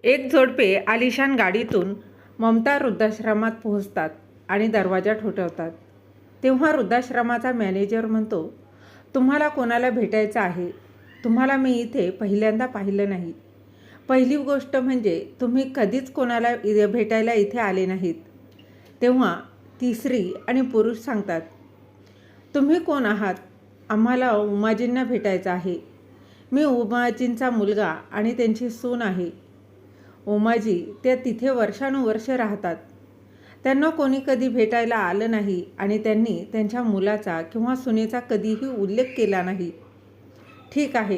एक जोडपे आलिशान गाडीतून ममता वृद्धाश्रमात पोहोचतात आणि दरवाजा ठोठावतात. तेव्हा वृद्धाश्रमाचा मॅनेजर म्हणतो, तुम्हाला कोणाला भेटायचं आहे? तुम्हाला मी इथे पहिल्यांदा पाहिलं नाही. पहिली गोष्ट म्हणजे तुम्ही कधीच कोणाला भेटायला इथे आले नाहीत. तेव्हा ती स्त्री आणि पुरुष सांगतात, तुम्ही कोण आहात? आम्हाला उमाजींना भेटायचं आहे. मी उमाजींचा मुलगा आणि त्यांची सून आहे. उमाजी त्या तिथे वर्षानुवर्ष राहतात. त्यांना कोणी कधी भेटायला आलं नाही आणि त्यांनी त्यांच्या मुलाचा किंवा सुनेचा कधीही उल्लेख केला नाही. ठीक आहे,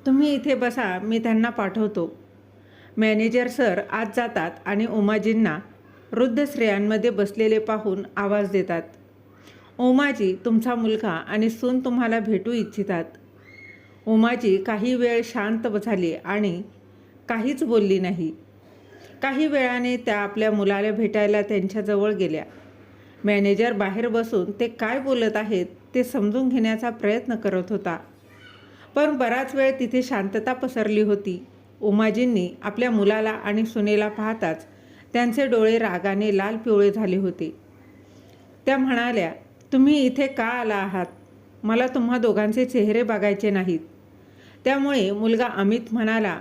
तुम्ही इथे बसा, मी त्यांना पाठवतो. मॅनेजर सर आत जातात आणि उमाजींना वृद्ध स्त्रियांमध्ये बसलेले पाहून आवाज देतात. उमाजी, तुमचा मुलगा आणि सून तुम्हाला भेटू इच्छितात. उमाजी काही वेळ शांत झाली आणि काहीच बोलली नाही. काही वेळाने त्या आपल्या मुलाला भेटायला त्यांच्याजवळ गेल्या. मॅनेजर बाहेर बसून ते काय बोलत आहेत ते समजून घेण्याचा प्रयत्न करत होता. पण बराच वेळ तिथे शांतता पसरली होती. उमाजींनी आपल्या मुलाला आणि सुनेला पाहताच त्यांचे डोळे रागाने लाल पिवळे झाले होते. त्या म्हणाल्या, तुम्ही इथे का आला आहात? मला तुम्हा दोघांचे चेहरे बघायचे नाहीत. त्यामुळे मुलगा अमित म्हणाला,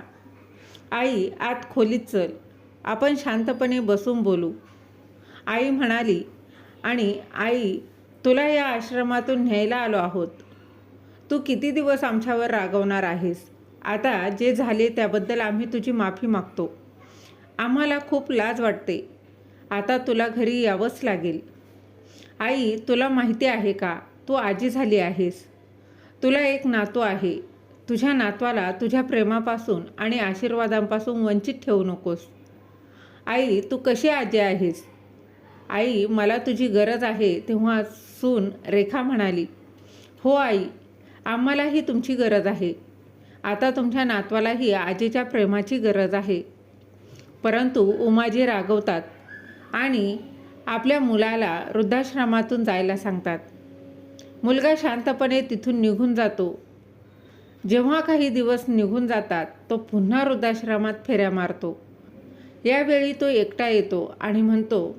आई आत खोलीत चल, आपण शांतपणे बसून बोलू. आई म्हणाली, आणि आई, तुला या आश्रमातून न्यायला आलो आहोत. तू किती दिवस आमच्यावर रागवणार आहेस? आता जे झाले त्याबद्दल आम्ही तुझी माफी मागतो. आम्हाला खूप लाज वाटते. आता तुला घरी यावंच लागेल. आई, तुला माहिती आहे का, तू आजी झाली आहेस. तुला एक नातू आहे. तुझ्या नातवाला तुझ्या प्रेमापासून आणि आशीर्वादांपासून वंचित ठेवू नकोस. आई, तू कशी आजी आहेस? आई, मला तुझी गरज आहे. तेव्हा सून रेखा म्हणाली, हो आई, आम्हालाही तुमची गरज आहे. आता तुमच्या नातवालाही आजीच्या प्रेमाची गरज आहे. परंतु उमाजी रागवतात आणि आपल्या मुलाला वृद्धाश्रमातून जायला सांगतात. मुलगा शांतपणे तिथून निघून जातो. जेव्हा काही दिवस निघून जातात तो पुन्हा वृद्धाश्रमात फेऱ्या मारतो. यावेळी तो एकटा येतो आणि म्हणतो,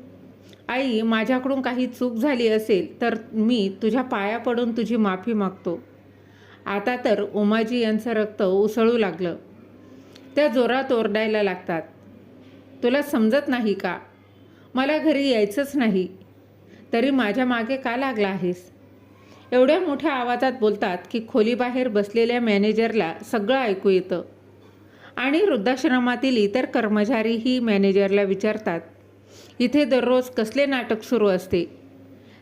आई, माझ्याकडून काही चूक झाली असेल तर मी तुझ्या पाया पडून तुझी माफी मागतो. आता तर उमाजी यांचं रक्त उसळू लागलं. त्या जोरात ओरडायला लागतात, तुला समजत नाही का? मला घरी यायचंच नाही, तरी माझ्या मागे का लागला आहेस? एवढ्या मोठ्या आवाजात बोलतात की खोलीबाहेर बसलेल्या मॅनेजरला सगळं ऐकू येतं. आणि वृद्धाश्रमातील इतर कर्मचारीही मॅनेजरला विचारतात, इथे दररोज कसले नाटक सुरू असते?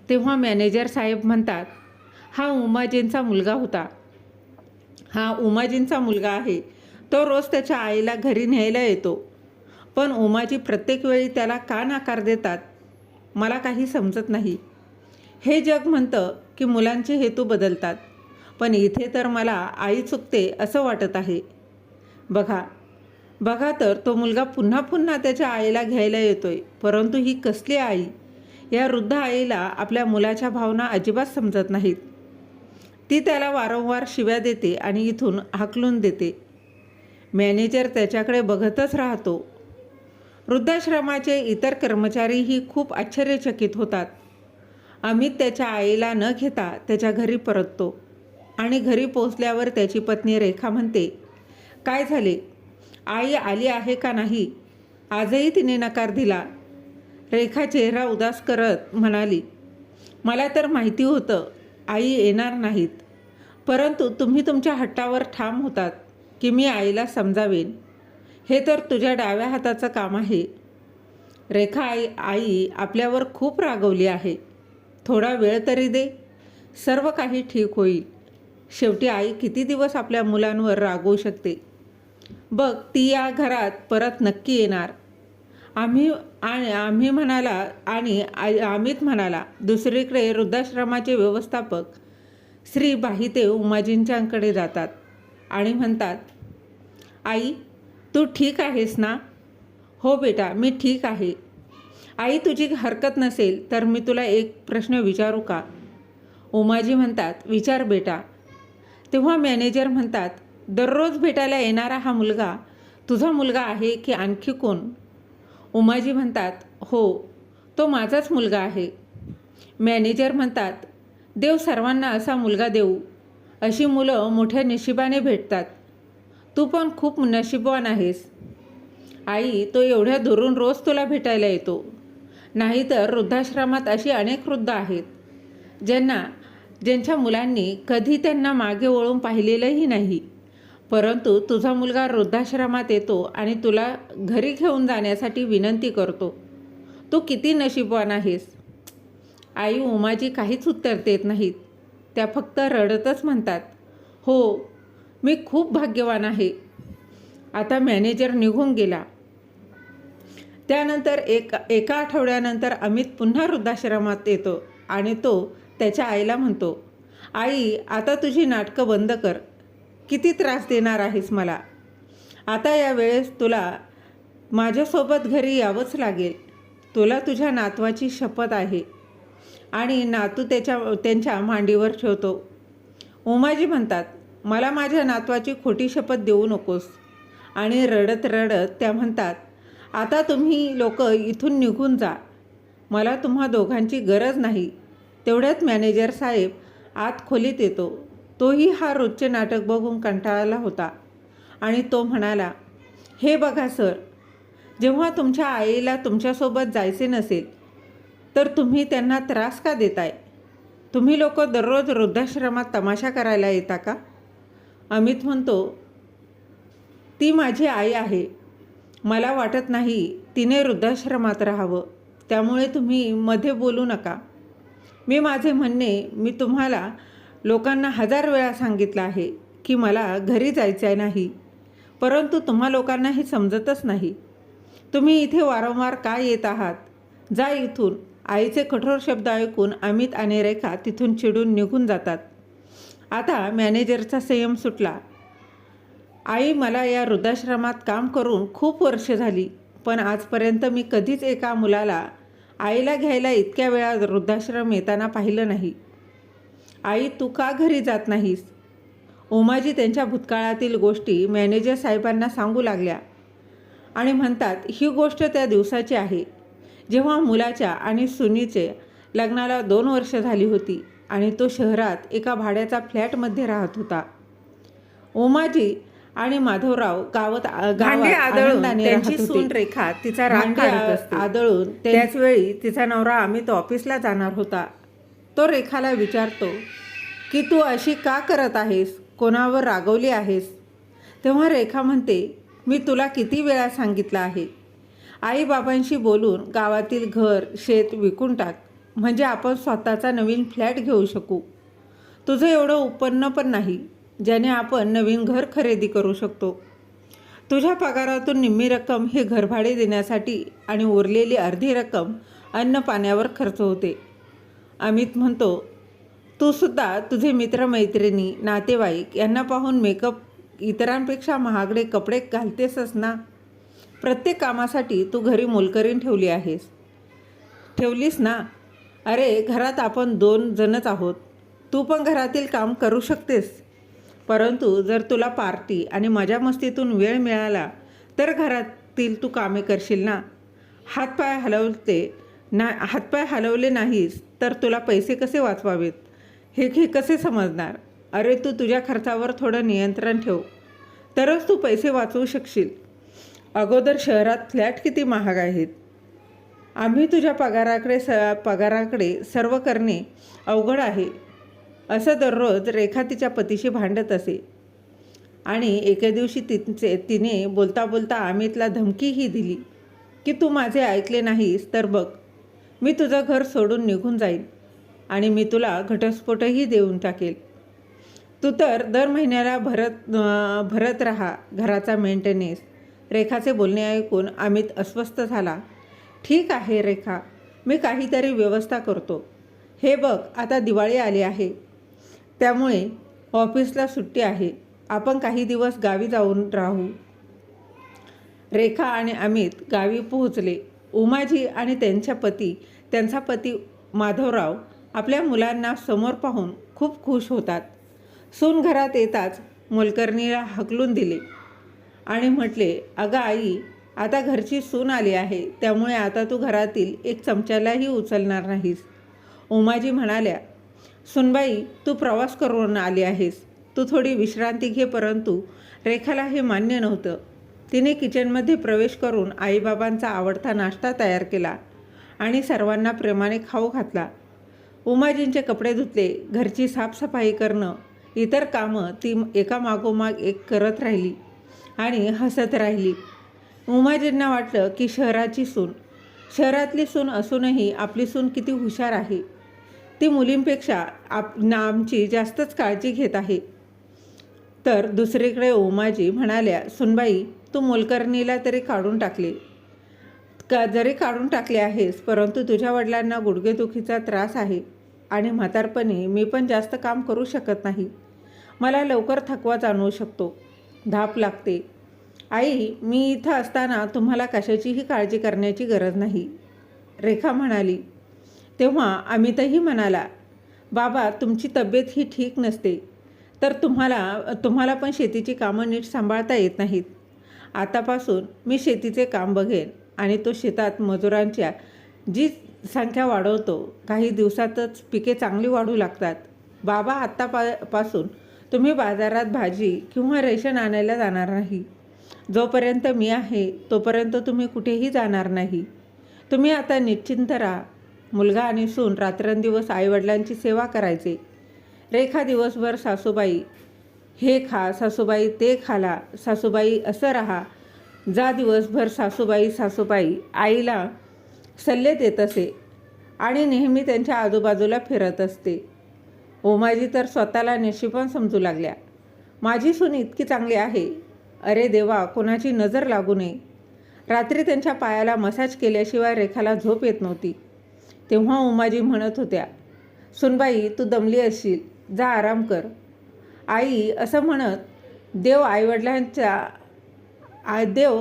तेव्हा मॅनेजर साहेब म्हणतात, हा उमाजींचा मुलगा होता. हा उमाजींचा मुलगा आहे. तो रोज त्याच्या आईला घरी न्यायला येतो. पण उमाजी प्रत्येक वेळी त्याला का नकार देतात, मला काही समजत नाही. हे जग म्हणतं की मुलांचे हेतू बदलतात, पण इथे तर मला आई चुकते असं वाटत आहे. बघा तर तो मुलगा पुन्हा पुन्हा त्याच्या आईला घ्यायला येतोय. परंतु ही कसली आई? या वृद्ध आईला आपल्या मुलाच्या भावना अजिबात समजत नाहीत. ती त्याला वारंवार शिव्या देते आणि इथून हाकलून देते. मॅनेजर त्याच्याकडे बघतच राहतो. वृद्धाश्रमाचे इतर कर्मचारीही खूप आश्चर्यचकित होतात. अमित त्याच्या आईला न घेता त्याच्या घरी परततो आणि घरी पोचल्यावर त्याची पत्नी रेखा म्हणते, काय झाले? आई आली आहे का नाही? आजही तिने नकार दिला. रेखा चेहरा उदास करत म्हणाली, मला तर माहिती होतं आई येणार नाहीत, परंतु तुम्ही तुमच्या हट्टावर ठाम होतात की मी आईला समजावेन. हे तर तुझ्या डाव्या हाताचं काम आहे. रेखा, आई आपल्यावर खूप रागवली आहे. थोडा वेळ तरी दे, सर्व काही ठीक होईल. शेवटी आई किती दिवस आपल्या मुलांवर रागवू शकते? बघ, ती या घरात परत नक्की येणार. आम्ही म्हणाला आणि अमित म्हणाला. दुसरीकडे वृद्धाश्रमाचे व्यवस्थापक श्री बाहिते उमाजींच्याकडे जातात आणि म्हणतात, आई, तू ठीक आहेस ना? हो बेटा, मी ठीक आहे. आई, तुझी हरकत नसेल तर मी तुला एक प्रश्न विचारू का? उमाजी म्हणतात, विचार बेटा. तेव्हा मॅनेजर म्हणतात, दररोज भेटायला येणारा हा मुलगा तुझा मुलगा आहे की आणखी कोण? उमाजी म्हणतात, हो, तो माझाच मुलगा आहे. मॅनेजर म्हणतात, देव सर्वांना असा मुलगा देऊ. अशी मुलं मोठ्या नशिबाने भेटतात. तू पण खूप नशीबवान आहेस. आई, तो एवढ्या दुरून रोज तुला भेटायला येतो. नाहीतर वृद्धाश्रमात अशी अनेक वृद्ध आहेत ज्यांच्या मुलांनी कधी त्यांना मागे वळून पाहिलेलंही नाही. परंतु तुझा मुलगा वृद्धाश्रमात येतो आणि तुला घरी घेऊन जाण्यासाठी विनंती करतो. तू किती नशीबवान आहेस. आई उमाजी काहीच उत्तर देत नाहीत. त्या फक्त रडतच म्हणतात, हो, मी खूप भाग्यवान आहे. आता मॅनेजर निघून गेला. त्यानंतर एका आठवड्यानंतर अमित पुन्हा वृद्धाश्रमात येतो आणि तो त्याच्या आईला म्हणतो, आई, आता तुझी नाटकं बंद कर. किती त्रास देणार आहेस मला. आता या वेळेस तुला माझ्यासोबत घरी यावंच लागेल. तुला तुझ्या नातवाची शपथ आहे. आणि नातू त्यांच्या मांडीवर ठेवतो. उमाजी म्हणतात, मला माझ्या नातवाची खोटी शपथ देऊ नकोस. आणि रडत रडत त्या म्हणतात, आता तुम्ही लोक इथून निघून जा. मला तुम्हा दोघांची गरज नाही. तेवढ्यात मॅनेजर साहेब आत खोलीत येतो. तोही हा रोजचे नाटक बघून कंटाळला होता आणि तो म्हणाला, हे बघा सर, जेव्हा तुमच्या आईला तुमच्यासोबत जायचे नसेल तर तुम्ही त्यांना त्रास का देताय? तुम्ही लोक दररोज वृद्धाश्रमात तमाशा करायला येता का? अमित म्हणतो, ती माझी आई आहे. मला वाटत नाही तिने वृद्धाश्रमात राहावं. त्यामुळे तुम्ही मध्ये बोलू नका. माझे म्हणणे मी तुम्हाला लोकांना 1000 वेळा सांगितलं आहे की मला घरी जायचं नाही. परंतु तुम्हा लोकांना हे समजतच नाही. तुम्ही इथे वारंवार का येत आहात? जा इथून. आईचे कठोर शब्द ऐकून अमित आणि रेखा तिथून चिडून निघून जातात. आता मॅनेजरचा संयम सुटला. आई, मला या वृद्धाश्रमात काम करून खूप वर्ष झाली, पण आजपर्यंत मी कधीच एका मुलाला आईला घ्यायला इतक्या वेळा वृद्धाश्रम येताना पाहिलं नाही. आई, तू का घरी जात नाहीस? उमाजी त्यांच्या भूतकाळातील गोष्टी मॅनेजर साहेबांना सांगू लागल्या आणि म्हणतात, ही गोष्ट त्या दिवसाची आहे जेव्हा मुलाच्या आणि सुनीचे लग्नाला 2 वर्ष झाली होती आणि तो शहरात एका भाड्याचा फ्लॅटमध्ये राहत होता. उमाजी आणि माधवराव गावात आदळून त्यांची सून रेखा तिचा राग काढत असते. आदळून त्याच वेळी तिचा नवरा अमित ऑफिसला जाणार होता. तो रेखाला विचारतो की तू अशी का करत आहेस? कोणावर रागवली आहेस? तेव्हा रेखा म्हणते, मी तुला किती वेळा सांगितलं आहे, आईबाबांशी बोलून गावातील घर शेत विकून टाक, म्हणजे आपण स्वतःचा नवीन फ्लॅट घेऊ शकू. तुझं एवढं उत्पन्न पण नाही ज्याने आपण नवीन घर खरेदी करू शकतो. तुझ्या पगारातून निम्मी रक्कम हे घरभाडे देण्यासाठी आणि उरलेली अर्धी रक्कम अन्न पाण्यावर खर्च होते. अमित म्हणतो, तू सुद्धा तुझे मित्रमैत्रिणी नातेवाईक यांना पाहून मेकअप इतरांपेक्षा महागडे कपडे घालतेसच ना. प्रत्येक कामासाठी तू घरी मोलकरीण ठेवलीस ना. अरे, घरात आपण 2 जणच आहोत. तू पण घरातील काम करू शकतेस. परंतु जर तुला पार्टी आणि मजा मस्तीतून वेळ मिळाला तर घरातील तू कामे करशील ना. हातपाय हलवले नाहीस तर तुला पैसे कसे वाचवावेत हे कसे समजणार? अरे, तू तुझ्या खर्चावर थोडं नियंत्रण ठेव, तरच तू पैसे वाचवू शकशील. अगोदर शहरात फ्लॅट किती महाग आहेत. आम्ही तुझ्या पगाराकडे सर्व करणे अवघड आहे. असं दररोज रेखा तिच्या पतीशी भांडत असे. आणि एके दिवशी तिने बोलता बोलता अमितला धमकीही दिली की तू माझे ऐकले नाहीस तर बघ, मी तुझं घर सोडून निघून जाईन आणि मी तुला घटस्फोटही देऊन टाकेल. तू तर दर महिन्याला भरत राहा घराचा मेंटेनन्स. रेखाचे बोलणे ऐकून अमित अस्वस्थ झाला. ठीक आहे रेखा, मी काहीतरी व्यवस्था करतो. हे बघ, आता दिवाळी आली आहे, त्यामुळे ऑफिसला सुट्टी आहे. आपण काही दिवस गावी जाऊन राहू. रेखा आणि अमित गावी पोहोचले. उमाजी आणि त्यांचा पती माधवराव आपल्या मुलांना समोर पाहून खूप खुश होतात. सून घरात येताच मोलकरणीला हकलून दिले आणि म्हटले, अगं आई, आता घरची सून आली आहे, त्यामुळे आता तू घरातील एक चमच्यालाही उचलणार नाहीस. उमाजी म्हणाल्या, सुनबाई, तू प्रवास करून आली आहेस, तू थोडी विश्रांती घे. परंतु रेखाला हे मान्य नव्हतं. तिने किचनमध्ये प्रवेश करून आईबाबांचा आवडता नाश्ता तयार केला आणि सर्वांना प्रेमाने खाऊ घातला. उमाजींचे कपडे धुतले, घरची साफसफाई करणं, इतर कामं ती एकामागोमाग एक करत राहिली आणि हसत राहिली. उमाजींना वाटलं की शहरातली सून असूनही आपली सून किती हुशार आहे. ती मुलींपेक्षा आमची जास्तच काळजी घेत आहे. तर दुसरीकडे उमाजी म्हणाल्या, सुनबाई, तू मोलकरणीला जरी काढून टाकले आहेस, परंतु तुझ्या वडिलांना गुडघेदुखीचा त्रास आहे आणि म्हातारपणी मी पण जास्त काम करू शकत नाही. मला लवकर थकवा जाणवू शकतो, धाप लागते. आई, मी इथं असताना तुम्हाला कशाचीही काळजी करण्याची गरज नाही, रेखा म्हणाली. तेव्हा अमितही म्हणाला, बाबा, तुमची तब्येत ही ठीक नसते तर तुम्हाला पण शेतीची कामं नीट सांभाळता येत नाहीत. आतापासून मी शेतीचे काम बघेन आणि तो शेतात मजुरांच्या जी संख्या वाढवतो. काही दिवसातच पिके चांगली वाढू लागतात. बाबा, आत्तापासून तुम्ही बाजारात भाजी किंवा रेशन आणायला जाणार नाही. जोपर्यंत मी आहे तोपर्यंत तुम्ही कुठेही जाणार नाही. तुम्ही आता निश्चिंत राहा. मुलगा आणि सून रात्रंदिवस आईवडिलांची सेवा करायचे. रेखा दिवसभर सासूबाई हे खा, सासूबाई ते खाला, सासूबाई असं राहा, जा दिवसभर सासूबाई आईला सल्ले देत असे आणि नेहमी त्यांच्या आजूबाजूला फिरत असते. ओमाजी तर स्वतःला नशिबान समजू लागल्या. माझी सून इतकी चांगली आहे, अरे देवा, कोणाची नजर लागू नये. रात्री त्यांच्या पायाला मसाज केल्याशिवाय रेखाला झोप येत नव्हती. तेव्हा उमाजी म्हणत होत्या, सुनबाई, तू दमली असशील, जा आराम कर. आई असं म्हणत, देव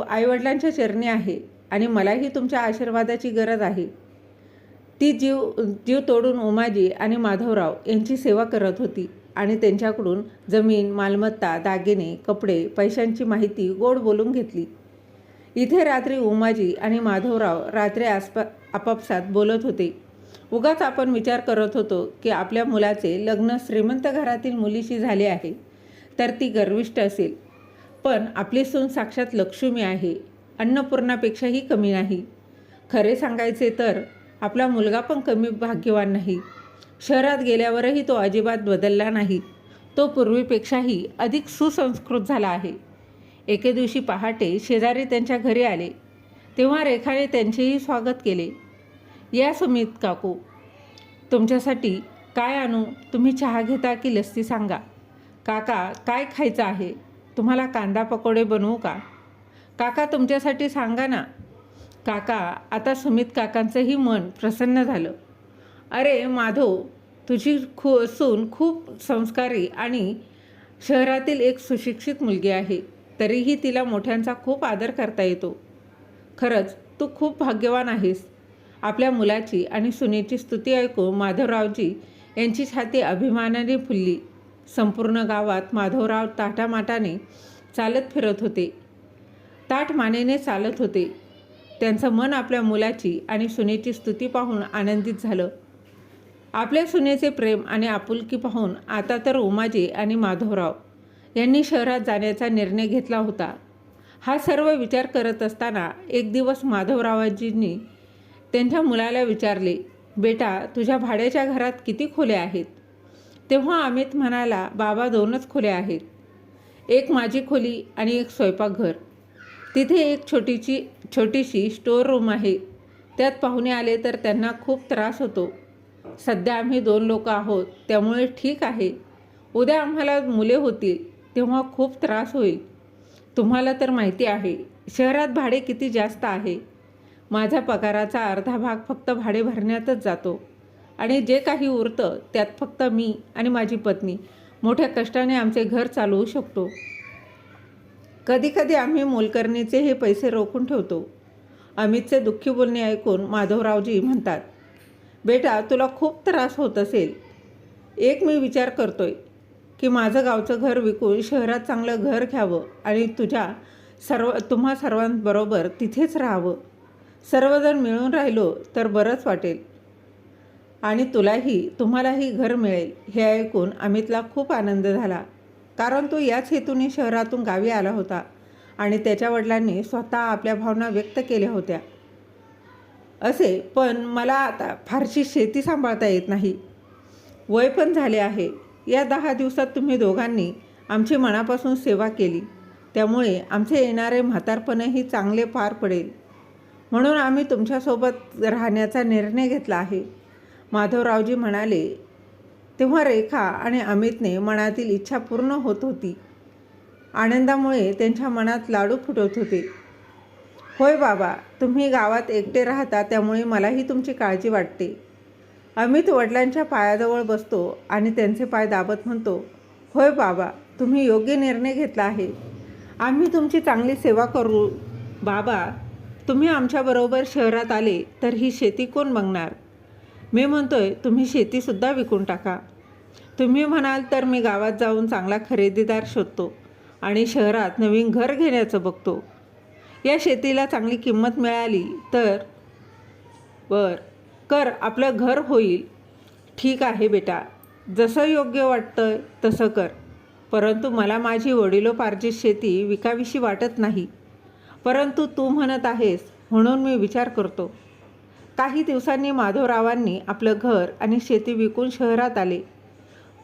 आईवडिलांच्या चरणी आहे आणि मलाही तुमच्या आशीर्वादाची गरज आहे. ती जीव तोडून उमाजी आणि माधवराव यांची सेवा करत होती आणि त्यांच्याकडून जमीन, मालमत्ता, दागिने, कपडे, पैशांची माहिती गोड बोलून घेतली. इथे रात्री उमाजी आणि माधवराव आपापसात बोलत होते. उगाच आपण विचार करत होतो की आपल्या मुलाचे लग्न श्रीमंत घरातील मुलीशी झाले आहे तर ती गर्विष्ठ असेल, पण आपली सून साक्षात लक्ष्मी आहे, अन्नपूर्णापेक्षाही कमी नाही. खरे सांगायचे तर आपला मुलगा पण कमी भाग्यवान नाही. शहरात गेल्यावरही तो अजिबात बदलला नाही. तो पूर्वीपेक्षाही अधिक सुसंस्कृत झाला आहे. एके दिवशी पहाटे शेजारी त्यांच्या घरी आले. तेव्हा रेखाने त्यांचेही स्वागत केले. या सुमित काकू, तुमच्यासाठी काय आणू? तुम्ही चहा घेता की लस्सी सांगा. काका, काय खायचं आहे? तुम्हाला कांदा पकोडे बनवू का? काका, तुमच्यासाठी सांगा ना. काका, आता सुमित काकांचंही मन प्रसन्न झालं. अरे माधव, तुझी सून खूप संस्कारी आणि शहरातील एक सुशिक्षित मुलगी आहे, तरीही तिला मोठ्यांचा खूप आदर करता येतो. खरंच तू खूप भाग्यवान आहेस. आपल्या मुलाची आणि सुनेची स्तुती ऐकून माधवरावजी यांची छाती अभिमानाने फुलली. संपूर्ण गावात माधवराव ताटामाटाने चालत फिरत होते, ताठमानेने चालत होते. त्यांचं मन आपल्या मुलाची आणि सुनेची स्तुती पाहून आनंदित झालं. आपल्या सुनेचे प्रेम आणि आपुलकी पाहून आता तर उमाजी आणि माधवराव यांनी शहरात जाण्याचा निर्णय घेतला होता. हा सर्व विचार करत असताना एक दिवस माधवरावजींनी त्यांच्या मुलाला विचारले, बेटा, तुझ्या भाड्याच्या घरात किती खोल्या आहेत? तेव्हा अमित म्हणाला, बाबा, 2च खोल्या आहेत. एक माझी खोली आणि एक स्वयंपाकघर. तिथे एक छोटीशी स्टोअर रूम आहे. त्यात पाहुणे आले तर त्यांना खूप त्रास होतो. सध्या आम्ही 2 लोक आहोत, त्यामुळे ठीक आहे. उद्या आम्हाला मुले होतील तेव्हा खूप त्रास होईल. तुम्हाला तर माहिती आहे शहरात भाडे किती जास्त आहे. माझ्या पगाराचा अर्धा भाग फक्त भाडे भरण्यातच जातो आणि जे काही उरतं त्यात फक्त मी आणि माझी पत्नी मोठ्या कष्टाने आमचे घर चालवू शकतो. कधीकधी आम्ही मोलकरणीचे हे पैसे रोखून ठेवतो. अमितचे दुःखी बोलणे ऐकून माधवरावजी म्हणतात, बेटा, तुला खूप त्रास होत असेल. एक मी विचार करतोय की माझं गावचं घर विकून शहरात चांगलं घर घ्यावं आणि तुझ्या तुम्हा सर्वांबरोबर तिथेच राहावं. सर्वजण मिळून राहिलो तर बरंच वाटेल आणि तुम्हालाही घर मिळेल. हे ऐकून अमितला खूप आनंद झाला, कारण तो याच हेतूने शहरातून गावी आला होता आणि त्याच्या वडिलांनी स्वतः आपल्या भावना व्यक्त केल्या होत्या. पण मला आता फारशी शेती सांभाळता येत नाही. वय पण झाले आहे. या 10 दिवसात तुम्ही दोघांनी आमची मनापासून सेवा केली, त्यामुळे आमचे येणारे म्हातारपणही चांगले पार पडेल. म्हणून आम्ही तुमच्यासोबत राहण्याचा निर्णय घेतला आहे, माधवरावजी म्हणाले. तेव्हा रेखा आणि अमितने मनातील इच्छा पूर्ण होत होती. आनंदामुळे त्यांच्या मनात लाडू फुटत होते. होय बाबा, तुम्ही गावात एकटे राहता, त्यामुळे मलाही तुमची काळजी वाटते. अमित वडिलांच्या पायाजवळ बसतो आणि त्यांचे पाय दाबत म्हणतो, होय बाबा, तुम्ही योग्य निर्णय घेतला आहे. आम्ही तुमची चांगली सेवा करू. बाबा, तुम्ही आमच्याबरोबर शहरात आले तर ही शेती कोण बघणार? मी म्हणतोय तुम्ही शेतीसुद्धा विकून टाका. तुम्ही म्हणाल तर मी गावात जाऊन चांगला खरेदीदार शोधतो आणि शहरात नवीन घर घेण्याचं बघतो. या शेतीला चांगली किंमत मिळाली तर कर, आपलं घर होईल. ठीक आहे बेटा, जसं योग्य वाटतं तसं कर. परंतु मला माझी वडिलोपार्जित शेती विकावीशी वाटत नाही. परंतु तू म्हणत आहेस म्हणून मी विचार करतो. काही दिवसांनी माधवरावांनी आपलं घर आणि शेती विकून शहरात आले.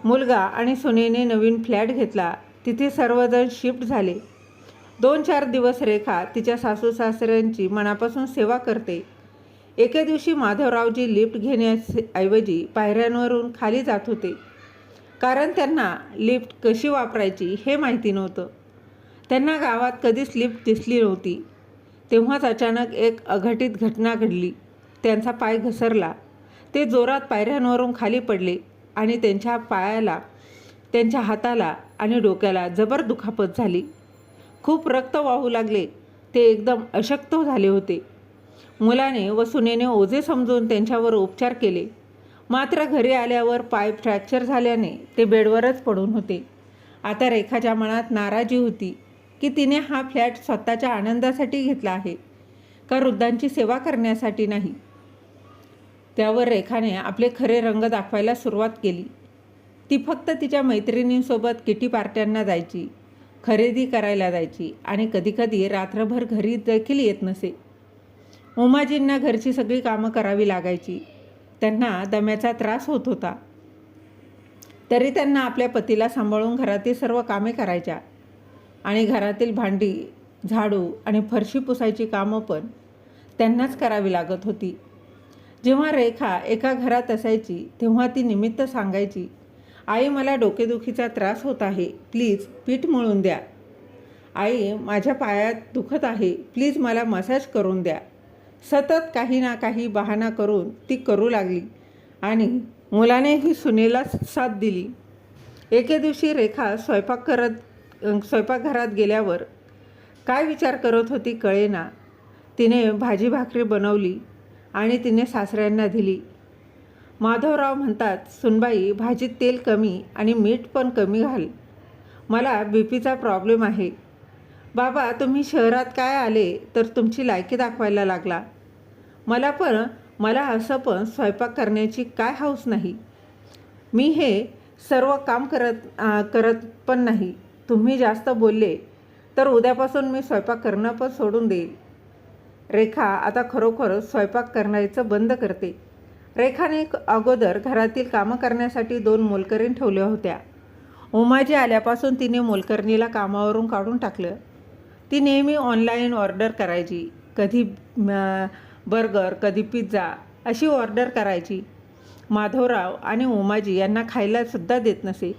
मुलगा आणि सुनेने नवीन फ्लॅट घेतला. तिथे सर्वजण शिफ्ट झाले. 2-4 दिवस रेखा तिच्या सासू सासऱ्यांची मनापासून सेवा करते. एके दिवशी माधवरावजी लिफ्ट घेण्याऐवजी पायऱ्यांवरून खाली जात होते, कारण त्यांना लिफ्ट कशी वापरायची हे माहिती नव्हतं. त्यांना गावात कधीच लिफ्ट दिसली नव्हती. तेव्हाच अचानक एक अघटित घटना घडली. त्यांचा पाय घसरला. ते जोरात पायऱ्यांवरून खाली पडले आणि त्यांच्या पायाला, त्यांच्या हाताला आणि डोक्याला जबर दुखापत झाली. खूप रक्त वाहू लागले. ते एकदम अशक्त झाले होते. मुलाने व सुनेने ओझे समजून त्यांच्यावर उपचार केले. मात्र घरी आल्यावर पाय फ्रॅक्चर झाल्याने ते बेडवरच पडून होते. आता रेखाच्या मनात नाराजी होती की तिने हा फ्लॅट स्वतःच्या आनंदासाठी घेतला आहे का वृद्धांची सेवा करण्यासाठी नाही. त्यावर रेखाने आपले खरे रंग दाखवायला सुरुवात केली. ती फक्त तिच्या मैत्रिणींसोबत किटी पार्ट्यांना जायची, खरेदी करायला जायची आणि कधीकधी रात्रभर घरी देखील येत नसे. उमाजींना घरची सगळी कामं करावी लागायची. त्यांना दम्याचा त्रास होत होता. तरी त्यांना आपल्या पतीला सांभाळून घरातील सर्व कामे करायच्या आणि घरातील भांडी, झाडू आणि फरशी पुसायची कामं पण त्यांनाच करावी लागत होती. जेव्हा रेखा एका घरात असायची तेव्हा ती निमित्त सांगायची, आई, मला डोकेदुखीचा त्रास होत आहे, प्लीज पीठ मळून द्या. आई, माझ्या पायात दुखत आहे, प्लीज मला मसाज करून द्या. सतत काही ना काही बहाणा करून ती करू लागली आणि मुलानेही सुनेला साथ दिली. एके दिवशी रेखा स्वयंपाकघरात गेल्यावर काय विचार करत होती कळेना. तिने भाजी भाकरी बनवली आणि तिने सासऱ्यांना दिली. माधवराव म्हणतात, सुनबाई, भाजीत तेल कमी आणि मीठ पण कमी घाल. मला बीपीचा प्रॉब्लेम आहे. बाबा, तुम्ही शहरात काय आले तर तुमची लायकी दाखवायला लागला. मला असं पण स्वयंपाक करण्याची काय हौस नाही. मी हे सर्व काम करत पण नाही. तुम्ही जास्त बोलले तर उद्यापासून मी स्वयंपाक करणं पण सोडून देईल. रेखा आता खरोखर स्वयंपाक करायचं बंद करते. रेखाने अगोदर घरातील कामं करण्यासाठी 2 मोलकरीण ठेवल्या होत्या. उमाजी आल्यापासून तिने मोलकरणीला कामावरून काढून टाकलं. ती नेहमी ऑनलाईन ऑर्डर करायची. कधी बर्गर, कधी पिझ्झा अशी ऑर्डर करायची. माधवराव आणि उमाजी यांना खायलासुद्धा देत नसे.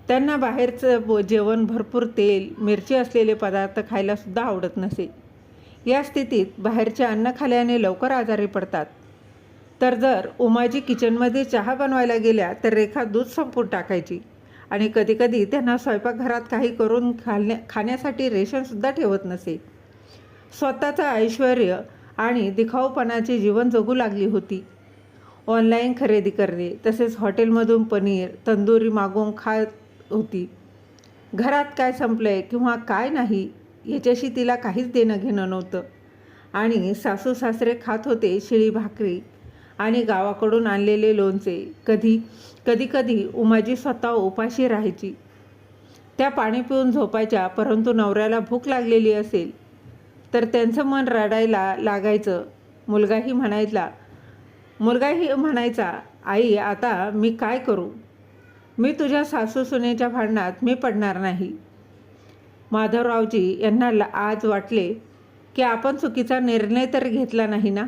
त्यांना बाहेरचं जेवण, भरपूर तेल, मिरची असलेले पदार्थ खायलासुद्धा आवडत नसे. या स्थितीत बाहेरचे अन्न खाल्ल्याने लवकर आजारी पडतात. तर जर उमाजी किचनमध्ये चहा बनवायला गेल्या तर रेखा दूध संपवून टाकायची आणि कधीकधी त्यांना स्वयंपाकघरात काही करून खाण्यासाठी रेशनसुद्धा ठेवत नसे. स्वतःचं ऐश्वर्य आणि दिखाऊपणाचे जीवन जगू लागली होती. ऑनलाईन खरेदी करणे, तसेच हॉटेलमधून पनीर, तंदुरी मागवून खात होती. घरात काय संपलंय किंवा काय नाही याच्याशी तिला काहीच देणं घेणं नव्हतं. आणि सासू सासरे खात होते शिळी भाकरी आणि गावाकडून आणलेले लोणचे. कधी उमाजी स्वतः उपाशी राहायची. त्या पाणी पिऊन झोपायच्या, परंतु नवऱ्याला भूक लागलेली असेल तर त्यांचं मन रडायला लागायचं. मुलगाही म्हणायचा, आई आता मी काय करू? मी तुझ्या सासू सुनेच्या भांडणात मी पडणार नाही. माधवरावजी यांना आज वाटले की आपण चुकीचा निर्णय तर घेतला नाही ना.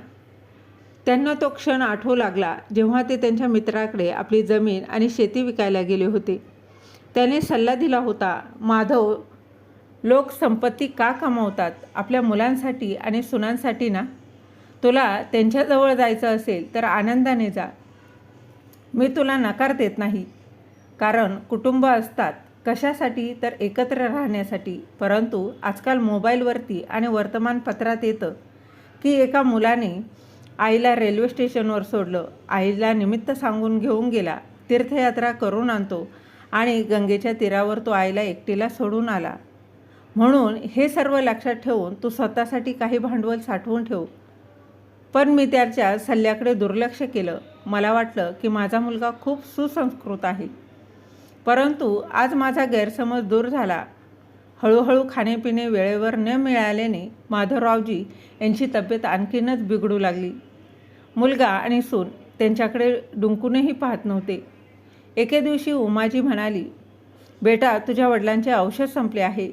त्यांना तो क्षण आठवू लागला जेव्हा ते त्यांच्या मित्राकडे आपली जमीन आणि शेती विकायला गेले होते. त्याने सल्ला दिला होता, माधव, लोक संपत्ती का कमावतात? आपल्या मुलांसाठी आणि सुनांसाठी ना. तुला त्यांच्याजवळ जायचं असेल तर आनंदाने जा. मी तुला नकार देत नाही, कारण कुटुंब असतात कशासाठी? तर एकत्र राहण्यासाठी. परंतु आजकाल मोबाईलवरती आणि वर्तमानपत्रात येतं की एका मुलाने आईला रेल्वे स्टेशनवर सोडलं, आईला निमित्त सांगून घेऊन गेला, तीर्थयात्रा करून आणतो आणि गंगेच्या तीरावर तो आईला एकटीला सोडून आला. म्हणून हे सर्व लक्षात ठेवून तू स्वतःसाठी काही भांडवल साठवून ठेव. पण मी त्याच्या सल्ल्याकडे दुर्लक्ष केलं. मला वाटलं की माझा मुलगा खूप सुसंस्कृत आहे. परंतु आज माझा गैरसमज दूर झाला. हळूहळू खाणेपिणे वेळेवर न मिळाल्याने माधवरावजी यांची तब्येत आणखीनच बिघडू लागली. मुलगा आणि सून त्यांच्याकडे डुंकूनही पाहत नव्हते. एके दिवशी उमाजी म्हणाली, बेटा, तुझ्या वडिलांचे औषध संपले आहे,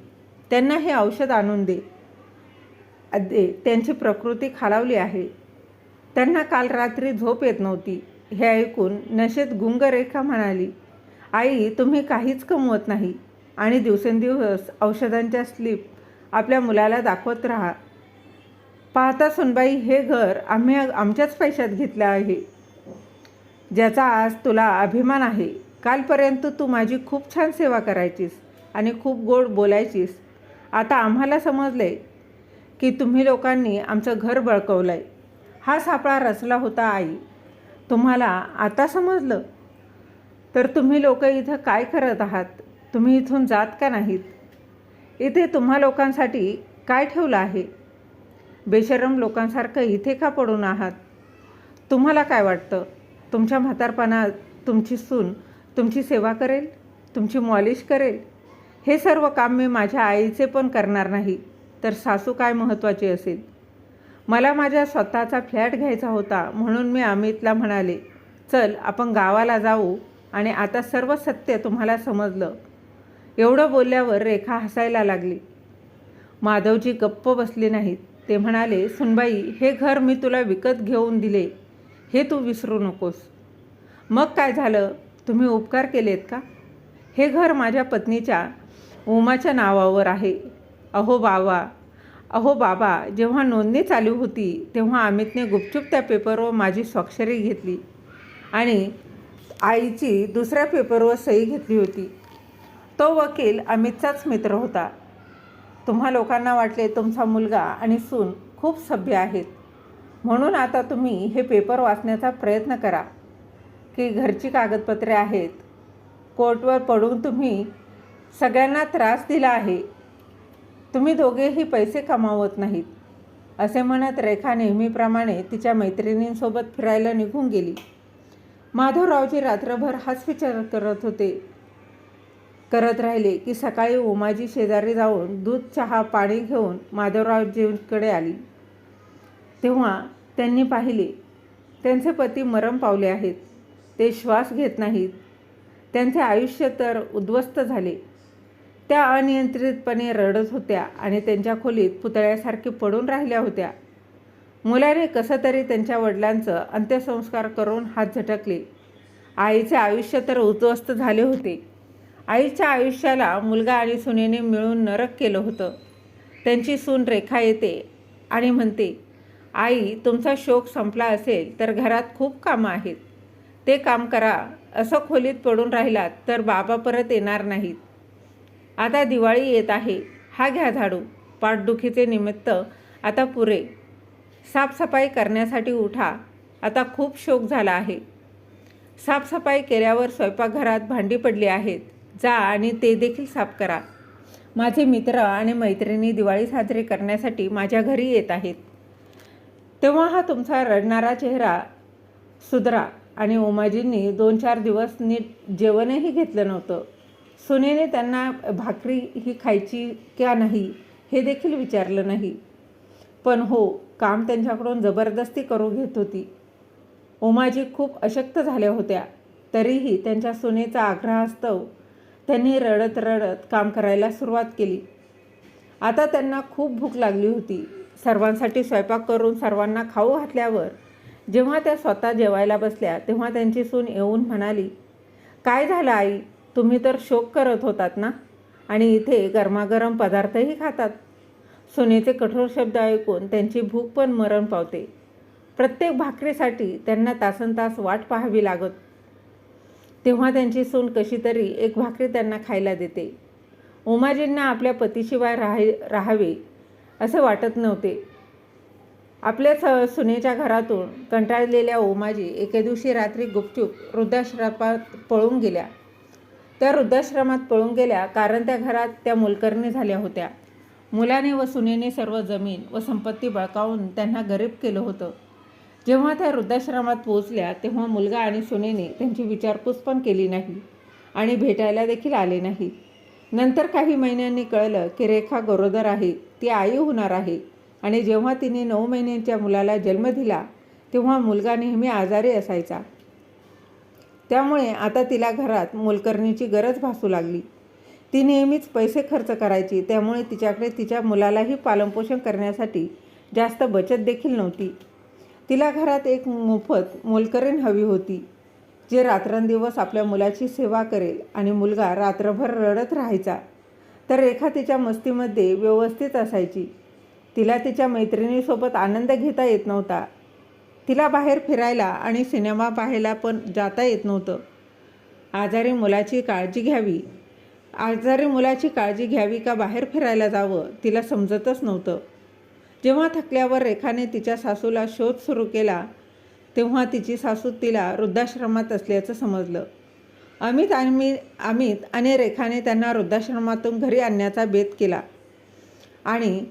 त्यांना हे औषध आणून दे. त्यांची प्रकृती खालावली आहे. त्यांना काल रात्री झोप येत नव्हती. हे ऐकून नशेत गुंग रेखा म्हणाली, आई, तुम्ही काहीच कमवत नाही आणि दिवसेंदिवस औषधांच्या स्लिप आपल्या मुलाला दाखवत राहा. पाहता सुनबाई, हे घर आम्ही आमच्याच पैशात घेतलं आहे, ज्याचा आज तुला अभिमान आहे. कालपर्यंत तू माझी खूप छान सेवा करायचीस आणि खूप गोड बोलायचीस. आता आम्हाला समजले की तुम्ही लोकांनी आमचं घर बळकवलं आहे. हा सापळा रचला होता आई. तुम्हाला आता समजलं? तर तुम्ही लोक इथं काय करत आहात? तुम्ही इथून जात का नाहीत? इथे तुम्हा लोकांसाठी काय ठेवलं आहे? बेशरम लोकांसारखं इथे का पडून आहात? तुम्हाला काय वाटतं, तुमच्या म्हातारपणात तुमची सून तुमची सेवा करेल, तुमची मॉलिश करेल? हे सर्व काम मी माझ्या आईचे पण करणार नाही, तर सासू काय महत्त्वाची असेल? मला माझ्या स्वतःचा फ्लॅट घ्यायचा होता, म्हणून मी अमितला म्हणाले, चल आपण गावाला जाऊ आणि आता सर्व सत्य तुम्हाला समजलं. एवढं बोलल्यावर रेखा हसायला लागली. माधवजी गप्प बसले नाहीत. ते म्हणाले, सुनबाई, हे घर मी तुला विकत घेऊन दिले, हे तू विसरू नकोस. मग काय झालं? तुम्ही उपकार केलेत का? हे घर माझ्या पत्नीच्या उमाच्या नावावर आहे. अहो बाबा, जेव्हा नोंदणी चालू होती तेव्हा अमितने गुपचूप त्या पेपरवर माझी स्वाक्षरी घेतली आणि आईची दुसऱ्या पेपरवर सही घेतली होती. तो वकील अमितचाच मित्र होता. तुम्हा लोकांना वाटले तुमचा मुलगा आणि सून खूप सभ्य आहेत, म्हणून आता तुम्ही हे पेपर वाचण्याचा प्रयत्न करा की घरची कागदपत्रे आहेत. कोर्टवर पडून तुम्ही सगळ्यांना त्रास दिला आहे. तुम्ही दोघेही पैसे कमावत नाहीत. असे म्हणत रेखा नेहमीप्रमाणे तिच्या मैत्रिणींसोबत फिरायला निघून गेली. माधवरावजी रात्रभर हाच विचार करत राहिले की सकाळी उमाजी शेजारी जाऊन दूध, चहा, पाणी घेऊन माधवरावजींकडे आली. तेव्हा त्यांनी पाहिले त्यांचे पती मरण पावले आहेत. ते श्वास घेत नाहीत. त्यांचे आयुष्य तर उद्ध्वस्त झाले. त्या अनियंत्रितपणे रडत होत्या आणि त्यांच्या खोलीत पुतळ्यासारखी पडून राहिल्या होत्या. मुलाने कसं तरी त्यांच्या वडिलांचं अंत्यसंस्कार करून हात झटकले. आईचे आयुष्य तर उद्ध्वस्त झाले होते. आईच्या आयुष्याला मुलगा आणि सुनेने मिळून नरक केलं होतं. त्यांची सून रेखा येते आणि म्हणते, आई, तुमचा शोक संपला असेल तर घरात खूप कामं आहेत, ते काम करा. असं खोलीत पडून राहिलात तर बाबा परत येणार नाहीत. आता दिवाळी येत आहे, हा घ्या झाडू. पाठदुखीचे निमित्त आता पुरे. साफसफाई करण्यासाठी उठा, आता खूप शोक झाला आहे. साफसफाई केल्यावर स्वयंपाकघरात भांडी पडली आहेत, जा आणि ते देखील साफ करा. माझे मित्र आणि मैत्रिणी दिवाळी साजरी करण्यासाठी माझ्या घरी येत आहेत. तेव्हा हा तुमचा रडणारा चेहरा सुधरा. आणि उमाजींनी 2-4 दिवस नीट जेवणही घेतलं नव्हतं. सुनेने त्यांना भाकरी ही खायची का नाही हे देखील विचारलं नाही. पण हो, काम त्यांच्याकडून जबरदस्ती करू घेत होती. उमाजी खूप अशक्त झाल्या होत्या. तरीही त्यांच्या सुनेचा आग्रहास्तव त्यांनी रडत रडत काम करायला सुरुवात केली. आता त्यांना खूप भूक लागली होती. सर्वांसाठी स्वयंपाक करून सर्वांना खाऊ घातल्यावर जेव्हा त्या स्वतः जेवायला बसल्या तेव्हा त्यांची सून येऊन म्हणाली, "काय झालं आई? तुम्ही तर शोक करत होतात ना, आणि इथे गरमागरम पदार्थही खातात." सुनेचे कठोर शब्द ऐकून त्यांची भूक पण मरण पावते. प्रत्येक भाकरीसाठी त्यांना तासनतास वाट पाहावी लागत. तेव्हा त्यांची सून कशी तरी एक भाकरी त्यांना खायला देते. उमाजींना आपल्या पतीशिवाय राहावे असे वाटत नव्हते. आपल्या सुनेच्या घरातून कंटाळलेल्या उमाजी एके दिवशी रात्री गुपचूप वृद्धाश्रमात पळून गेल्या. त्या वृद्धाश्रमात पळून गेल्या कारण त्या घरात त्या मोलकरणी झाल्या होत्या. मुलाने व सुनेने सर्व जमीन व संपत्ती बळकावून त्यांना गरीब केलं होतं. जेव्हा त्या वृद्धाश्रमात पोहोचल्या तेव्हा मुलगा आणि सुनेने त्यांची विचारपूस पण केली नाही आणि भेटायला देखील आले नाही. नंतर काही महिन्यांनी कळलं की रेखा गरोदर आहे, ती आई होणार आहे. आणि जेव्हा तिने 9 महिन्यांच्या मुलाला जन्म दिला तेव्हा मुलगा नेहमी आजारी असायचा. त्यामुळे आता तिला घरात मोलकरणीची गरज भासू लागली. ती नेहमीच पैसे खर्च करायची, त्यामुळे तिच्याकडे तिच्या मुलालाही पालनपोषण करण्यासाठी जास्त बचत देखील नव्हती. तिला घरात एक मोफत मोलकरीण हवी होती, जे रात्रंदिवस आपल्या मुलाची सेवा करेल. आणि मुलगा रात्रभर रडत राहायचा तर रेखा तिच्या मस्तीमध्ये व्यवस्थित असायची. तिला तिच्या मैत्रिणीसोबत आनंद घेता येत नव्हता. तिला बाहेर फिरायला आणि सिनेमा पाहायला पण जाता येत नव्हतं. आजारी मुलाची काळजी घ्यावी का बाहेर फिरायला जावं तिला समजतच नव्हतं. जेव्हा थकल्यावर रेखाने तिच्या सासूला शोध सुरू केला तेव्हा तिची सासू तिला वृद्धाश्रमात असल्याचं समजलं. अमित आणि रेखाने त्यांना वृद्धाश्रमातून घरी आणण्याचा बेत केला. आणि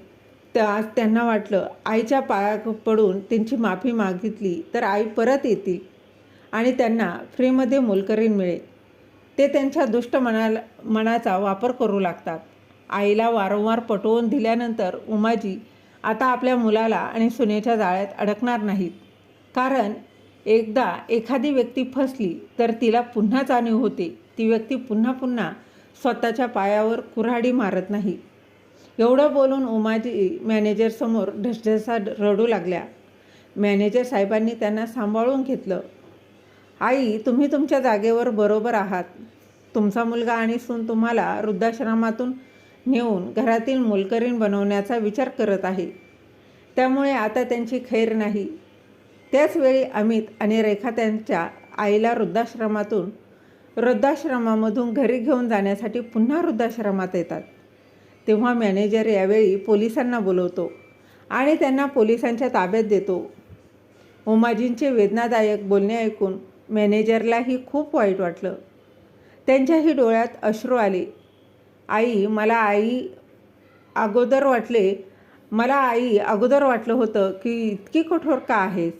त्यांना वाटलं आईच्या पाया पडून त्यांची माफी मागितली तर आई परत येतील आणि त्यांना फ्रीमध्ये मोलकरीण मिळेल. ते त्यांच्या दुष्ट मनाचा वापर करू लागतात. आईला वारंवार पटवून दिल्यानंतर उमाजी आता आपल्या मुलाला आणि सुनेच्या जाळ्यात अडकणार नाहीत. कारण एकदा एखादी व्यक्ती फसली तर तिला पुन्हा जाणीव होते. ती व्यक्ती पुन्हा पुन्हा स्वतःच्या पायावर कुऱ्हाडी मारत नाही. एवढं बोलून उमाजी मॅनेजरसमोर ढसढसा रडू लागल्या. मॅनेजर साहेबांनी त्यांना सांभाळून घेतलं. आई, तुम्ही तुमच्या जागेवर बरोबर आहात. तुमचा मुलगा आणि सून तुम्हाला वृद्धाश्रमातून नेऊन घरातील मोलकरीण बनवण्याचा विचार करत आहे. त्यामुळे आता त्यांची खैर नाही. त्याचवेळी अमित आणि रेखा त्यांच्या आईला वृद्धाश्रमामधून घरी घेऊन जाण्यासाठी पुन्हा वृद्धाश्रमात येतात. तेव्हा मॅनेजर यावेळी पोलिसांना बोलवतो आणि त्यांना पोलिसांच्या ताब्यात देतो. उमाजींचे वेदनादायक बोलणे ऐकून मॅनेजरलाही खूप वाईट वाटलं. त्यांच्याही डोळ्यात अश्रू आले. मला आई अगोदर वाटलं होतं की इतकी कठोर का आहेस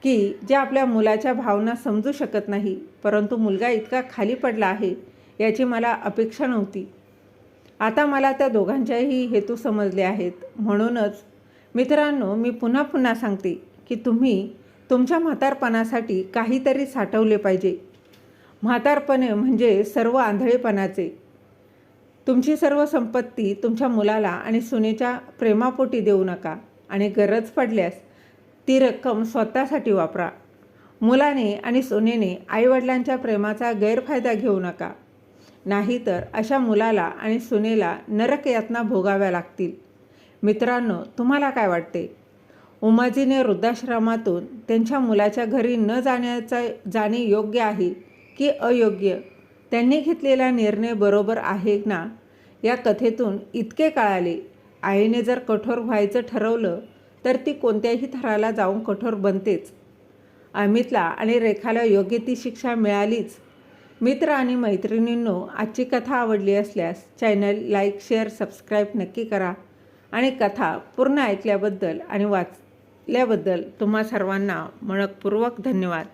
की जे आपल्या मुलाच्या भावना समजू शकत नाही. परंतु मुलगा इतका खाली पडला आहे याची मला अपेक्षा नव्हती. आता मला त्या दोघांच्याही हेतू समजले आहेत. म्हणूनच मित्रांनो, मी पुन्हा पुन्हा सांगते की तुम्ही तुमच्या म्हातारपणासाठी काहीतरी साठवले पाहिजे. म्हातारपणे म्हणजे सर्व आंधळेपणाचे. तुमची सर्व संपत्ती तुमच्या मुलाला आणि सुनेच्या प्रेमापोटी देऊ नका आणि गरज पडल्यास ती रक्कम स्वतःसाठी वापरा. मुलाने आणि सुनेने आईवडिलांच्या प्रेमाचा गैरफायदा घेऊ नका. नाहीतर अशा मुलाला आणि सुनेला नरकयातना भोगाव्या लागतील. मित्रांनो, तुम्हाला काय वाटते? उमाजीने वृद्धाश्रमातून त्यांच्या मुलाच्या घरी न जाणे योग्य आहे की अयोग्य? त्यांनी घेतलेला निर्णय बरोबर आहे ना? या कथेतून इतके कळाले. आईने जर कठोर व्हायचं ठरवलं तर ती कोणत्याही थराला जाऊन कठोर बनतेच. अमितला आणि रेखाला योग्य ती शिक्षा मिळालीच. मित्र आणि मैत्रिणींनो, आजची कथा आवडली असल्यास चॅनल लाईक, शेअर, सबस्क्राईब नक्की करा. आणि कथा पूर्ण ऐकल्याबद्दल आणि वाचल्याबद्दल तुम्हा सर्वांना मनःपूर्वक धन्यवाद.